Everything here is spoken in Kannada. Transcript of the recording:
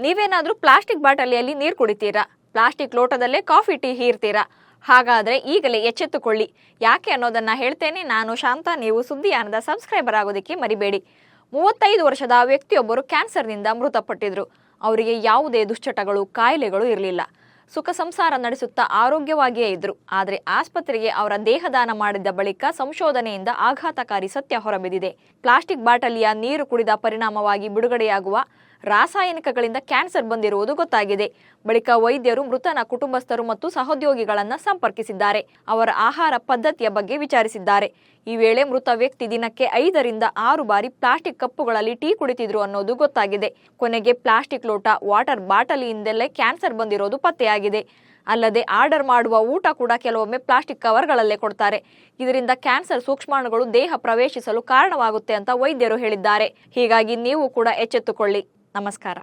ನೀವೇನಾದ್ರೂ ಪ್ಲಾಸ್ಟಿಕ್ ಬಾಟಲಿಯಲ್ಲಿ ನೀರು ಕುಡಿತೀರಾ? ಪ್ಲಾಸ್ಟಿಕ್ ಲೋಟದಲ್ಲೇ ಕಾಫಿ ಟೀ ಹೀರ್ತೀರಾ? ಹಾಗಾದ್ರೆ ಈಗಲೇ ಎಚ್ಚೆತ್ತುಕೊಳ್ಳಿ. ಯಾಕೆ ಅನ್ನೋದನ್ನ ಹೇಳ್ತೇನೆ. ನಾನು ಶಾಂತ, ನೀವು ಸುದ್ದಿಯಾನದ ಸಬ್ಸ್ಕ್ರೈಬರ್ ಆಗೋದಕ್ಕೆ ಮರಿಬೇಡಿ. 35 ವರ್ಷದ ವ್ಯಕ್ತಿಯೊಬ್ಬರು ಕ್ಯಾನ್ಸರ್ನಿಂದ ಮೃತಪಟ್ಟಿದ್ರು. ಅವರಿಗೆ ಯಾವುದೇ ದುಶ್ಚಟಗಳು, ಕಾಯಿಲೆಗಳು ಇರಲಿಲ್ಲ. ಸುಖ ಸಂಸಾರ ನಡೆಸುತ್ತಾ ಆರೋಗ್ಯವಾಗಿಯೇ ಇದ್ರು. ಆದರೆ ಆಸ್ಪತ್ರೆಗೆ ಅವರ ದೇಹದಾನ ಮಾಡಿದ ಬಳಿಕ ಸಂಶೋಧನೆಯಿಂದ ಆಘಾತಕಾರಿ ಸತ್ಯ ಹೊರಬಿದ್ದಿದೆ. ಪ್ಲಾಸ್ಟಿಕ್ ಬಾಟಲಿಯ ನೀರು ಕುಡಿದ ಪರಿಣಾಮವಾಗಿ ಬಿಡುಗಡೆಯಾಗುವ ರಾಸಾಯನಿಕಗಳಿಂದ ಕ್ಯಾನ್ಸರ್ ಬಂದಿರುವುದು ಗೊತ್ತಾಗಿದೆ. ಬಳಿಕ ವೈದ್ಯರು ಮೃತನ ಕುಟುಂಬಸ್ಥರು ಮತ್ತು ಸಹೋದ್ಯೋಗಿಗಳನ್ನು ಸಂಪರ್ಕಿಸಿದ್ದಾರೆ. ಅವರ ಆಹಾರ ಪದ್ಧತಿಯ ಬಗ್ಗೆ ವಿಚಾರಿಸಿದ್ದಾರೆ. ಈ ವೇಳೆ ಮೃತ ವ್ಯಕ್ತಿ ದಿನಕ್ಕೆ 5 ರಿಂದ 6 ಬಾರಿ ಪ್ಲಾಸ್ಟಿಕ್ ಕಪ್ಪುಗಳಲ್ಲಿ ಟೀ ಕುಡಿತಿದ್ರು ಅನ್ನೋದು ಗೊತ್ತಾಗಿದೆ. ಕೊನೆಗೆ ಪ್ಲಾಸ್ಟಿಕ್ ಲೋಟ, ವಾಟರ್ ಬಾಟಲಿಯಿಂದಲೇ ಕ್ಯಾನ್ಸರ್ ಬಂದಿರೋದು ಪತ್ತೆಯಾಗಿದೆ. ಅಲ್ಲದೆ ಆರ್ಡರ್ ಮಾಡುವ ಊಟ ಕೂಡ ಕೆಲವೊಮ್ಮೆ ಪ್ಲಾಸ್ಟಿಕ್ ಕವರ್ಗಳಲ್ಲೇ ಕೊಡ್ತಾರೆ. ಇದರಿಂದ ಕ್ಯಾನ್ಸರ್ ಸೂಕ್ಷ್ಮಾಣುಗಳು ದೇಹ ಪ್ರವೇಶಿಸಲು ಕಾರಣವಾಗುತ್ತೆ ಅಂತ ವೈದ್ಯರು ಹೇಳಿದ್ದಾರೆ. ಹೀಗಾಗಿ ನೀವು ಕೂಡ ಎಚ್ಚೆತ್ತುಕೊಳ್ಳಿ. ನಮಸ್ಕಾರ.